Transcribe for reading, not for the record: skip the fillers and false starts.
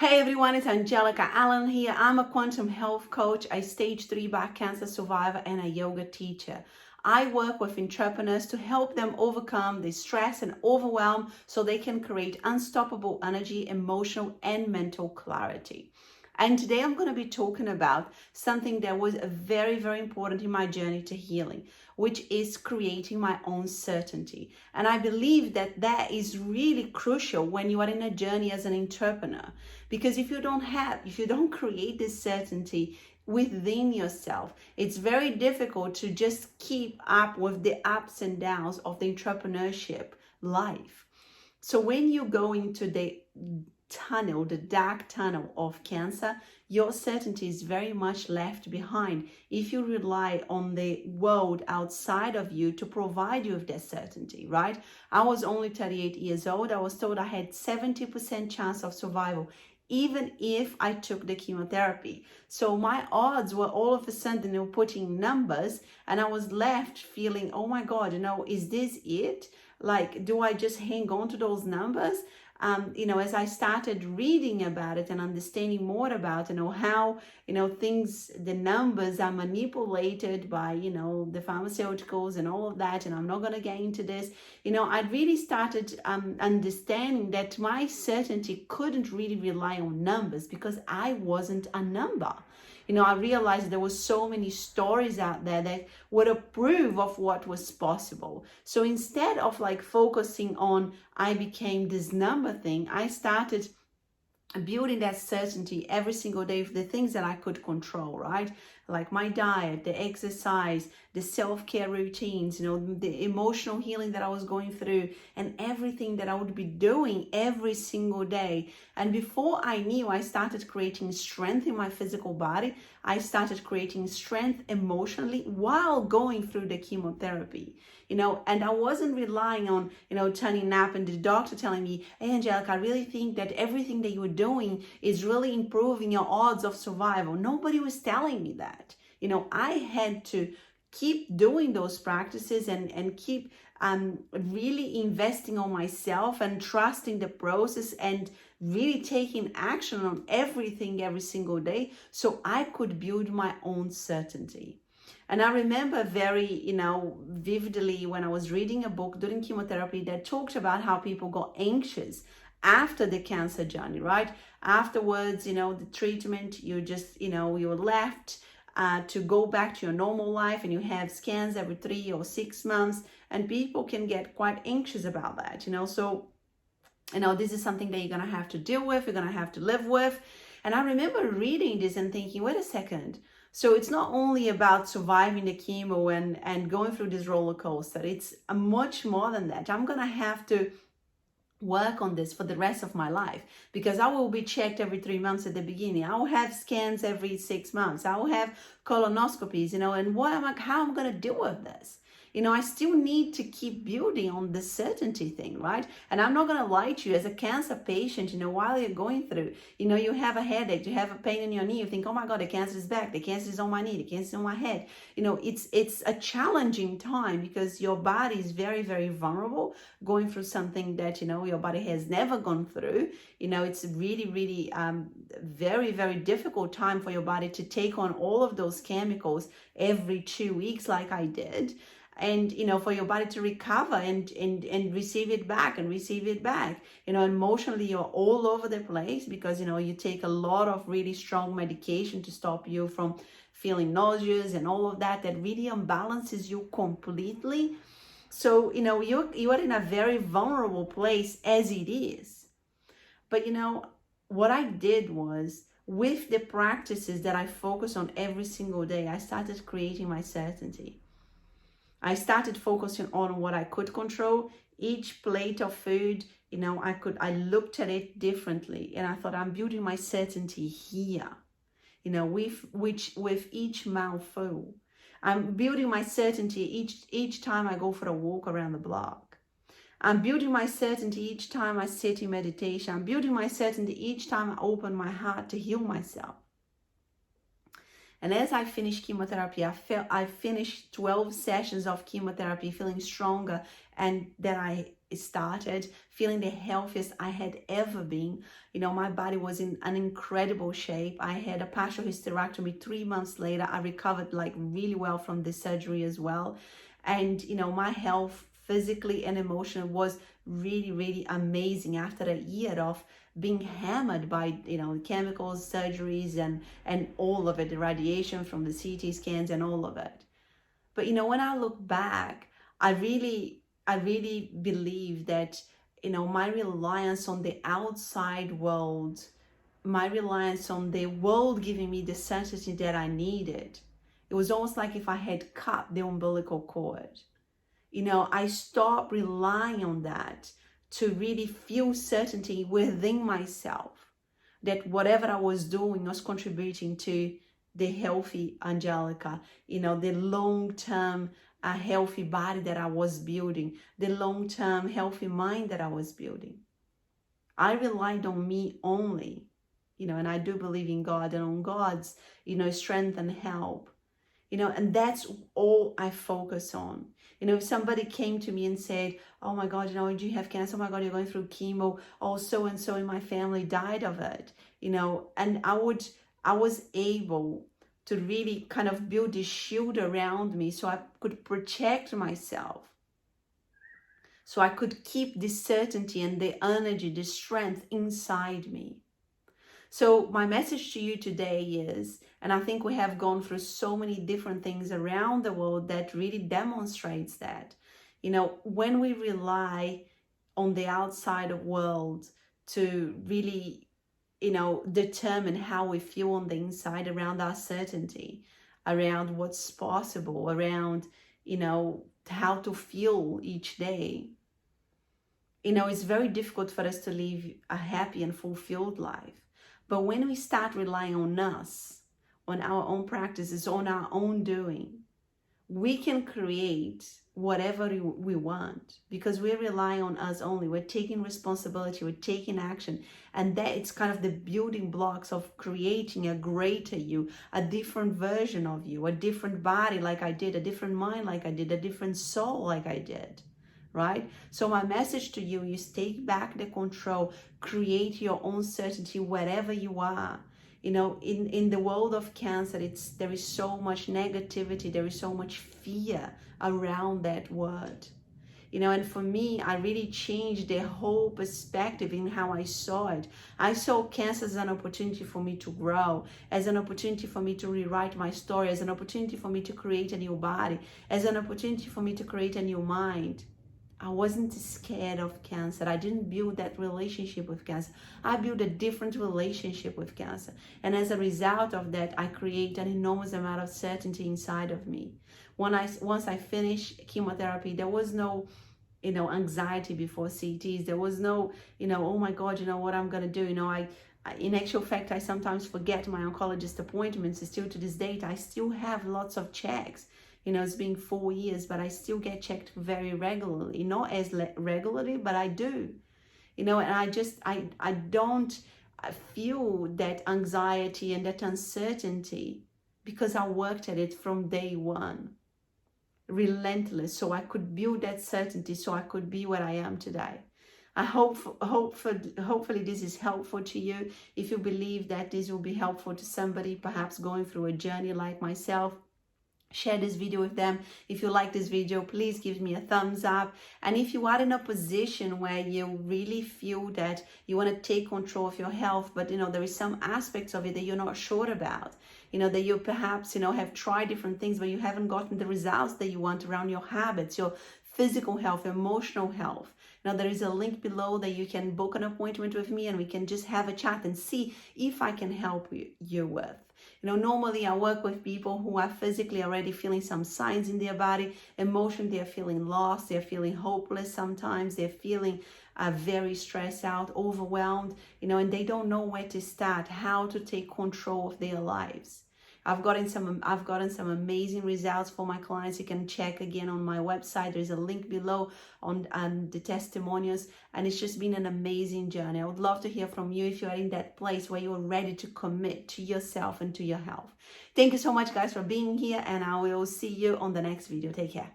Hey everyone, it's 𝗕𝗢𝗢𝗢𝗓 here. I'm a quantum health coach, a stage 3 back cancer survivor, and a yoga teacher. I work with entrepreneurs to help them overcome the stress and overwhelm so they can create unstoppable energy, emotional, and mental clarity. And today I'm going to be talking about something that was very, very important in my journey to healing, which is creating my own certainty. And I believe that that is really crucial when you are in a journey as an entrepreneur, because if you don't create this certainty within yourself, it's very difficult to just keep up with the ups and downs of the entrepreneurship life. So when you go into the dark tunnel of cancer, your certainty is very much left behind if you rely on the world outside of you to provide you with that certainty, right? I was only 38 years old. I was told I had 70% chance of survival, even if I took the chemotherapy. So my odds were all of a sudden, putting numbers, and I was left feeling, oh my God, is this it? Like, do I just hang on to those numbers? As I started reading about it and understanding more about, how, things, the numbers are manipulated by, the pharmaceuticals and all of that, and I'm not going to get into this, I really started understanding that my certainty couldn't really rely on numbers because I wasn't a number. I realized there were so many stories out there that would approve of what was possible. So instead of focusing on I became this number thing, I started building that certainty every single day of the things that I could control, right? Like my diet, the exercise, the self-care routines, the emotional healing that I was going through, and everything that I would be doing every single day. And before I knew, I started creating strength in my physical body. I started creating strength emotionally while going through the chemotherapy, and I wasn't relying on, turning up and the doctor telling me, hey, Angelica, I really think that everything that you're doing is really improving your odds of survival. Nobody was telling me that. I had to keep doing those practices and keep really investing on myself and trusting the process and really taking action on everything every single day so I could build my own certainty. And I remember very, vividly when I was reading a book during chemotherapy that talked about how people got anxious after the cancer journey, right? Afterwards, the treatment, you just, you're left to go back to your normal life, and you have scans every 3 or 6 months, and people can get quite anxious about that, So, this is something that you're going to have to deal with, you're going to have to live with. And I remember reading this and thinking, wait a second. So it's not only about surviving the chemo and going through this roller coaster. It's much more than that. I'm going to have to work on this for the rest of my life, because I will be checked every 3 months at the beginning. I will have scans every 6 months. I will have colonoscopies, and how am I going to deal with this? I still need to keep building on the certainty thing, right? And I'm not going to lie to you, as a cancer patient, while you're going through, you have a headache, you have a pain in your knee, you think, oh my God, the cancer is back, the cancer is on my knee, the cancer is on my head. It's a challenging time because your body is very, very vulnerable, going through something that, your body has never gone through. It's really, really very, very difficult time for your body to take on all of those chemicals every 2 weeks like I did. And, for your body to recover and receive it back and receive it back. Emotionally, you're all over the place because, you take a lot of really strong medication to stop you from feeling nauseous and all of that really unbalances you completely. So, you are in a very vulnerable place as it is. But, what I did was, with the practices that I focus on every single day, I started creating my certainty. I started focusing on what I could control. Each plate of food, I looked at it differently, and I thought, I'm building my certainty here, with each mouthful. I'm building my certainty each time I go for a walk around the block. I'm building my certainty each time I sit in meditation. I'm building my certainty each time I open my heart to heal myself. And as I finished chemotherapy, I finished 12 sessions of chemotherapy feeling stronger and that I started, feeling the healthiest I had ever been. You know, my body was in an incredible shape. I had a partial hysterectomy 3 months later. I recovered like really well from the surgery as well. And, you know, my health physically and emotionally was really, really amazing after a year of being hammered by, you know, chemicals, surgeries, and all of it, the radiation from the CT scans and all of it. But, you know, when I look back, I really believe that, you know, my reliance on the outside world, my reliance on the world giving me the certainty that I needed, it was almost like if I had cut the umbilical cord. You know, I stopped relying on that to really feel certainty within myself that whatever I was doing was contributing to the healthy 𝗕𝗢𝗢𝗓, you know, the long-term healthy body that I was building, the long-term healthy mind that I was building. I relied on me only, you know, and I do believe in God and on God's, you know, strength and help, you know, and that's all I focus on. You know, if somebody came to me and said, oh my God, you know, do you have cancer? Oh my God, you're going through chemo. Oh, so-and-so in my family died of it, you know, and I was able to really kind of build this shield around me so I could protect myself, so I could keep this certainty and the energy, the strength inside me. So my message to you today is, and I think we have gone through so many different things around the world that really demonstrates that, you know, when we rely on the outside world to really, you know, determine how we feel on the inside around our certainty, around what's possible, around, you know, how to feel each day, you know, it's very difficult for us to live a happy and fulfilled life. But when we start relying on us, on our own practices, on our own doing, we can create whatever we want because we're relying on us only. We're taking responsibility, we're taking action. And that it's kind of the building blocks of creating a greater you, a different version of you, a different body like I did, a different mind like I did, a different soul like I did. Right? So my message to you is take back the control, create your own certainty wherever you are. You know, in the world of cancer, there is so much negativity, there is so much fear around that word. You know, and for me, I really changed the whole perspective in how I saw it. I saw cancer as an opportunity for me to grow, as an opportunity for me to rewrite my story, as an opportunity for me to create a new body, as an opportunity for me to create a new mind. I wasn't scared of cancer. I didn't build that relationship with cancer. I built a different relationship with cancer. And as a result of that, I create an enormous amount of certainty inside of me. Once I finished chemotherapy, there was no, you know, anxiety before CTs. There was no, you know, oh my God, you know what I'm going to do. You know, in actual fact, I sometimes forget my oncologist appointments. Still to this date, I still have lots of checks. You know, it's been 4 years, but I still get checked very regularly. Not as regularly, but I do. You know, and I don't feel that anxiety and that uncertainty because I worked at it from day one, relentless, so I could build that certainty, so I could be where I am today. I hopefully this is helpful to you. If you believe that this will be helpful to somebody perhaps going through a journey like myself, share this video with them. If you like this video, please give me a thumbs up. And if you are in a position where you really feel that you want to take control of your health, but you know there is some aspects of it that you're not sure about, you know, that you perhaps, you know, have tried different things but you haven't gotten the results that you want around your habits, your physical health, emotional health. Now there is a link below that you can book an appointment with me and we can just have a chat and see if I can help you with. You know, normally I work with people who are physically already feeling some signs in their body. Emotionally, they're feeling lost. They're feeling hopeless sometimes. They're feeling very stressed out, overwhelmed, you know, and they don't know where to start, how to take control of their lives. I've gotten some amazing results for my clients. You can check again on my website. There's a link below on the testimonials, and it's just been an amazing journey. I would love to hear from you if you are in that place where you are ready to commit to yourself and to your health. Thank you so much, guys, for being here, and I will see you on the next video. Take care.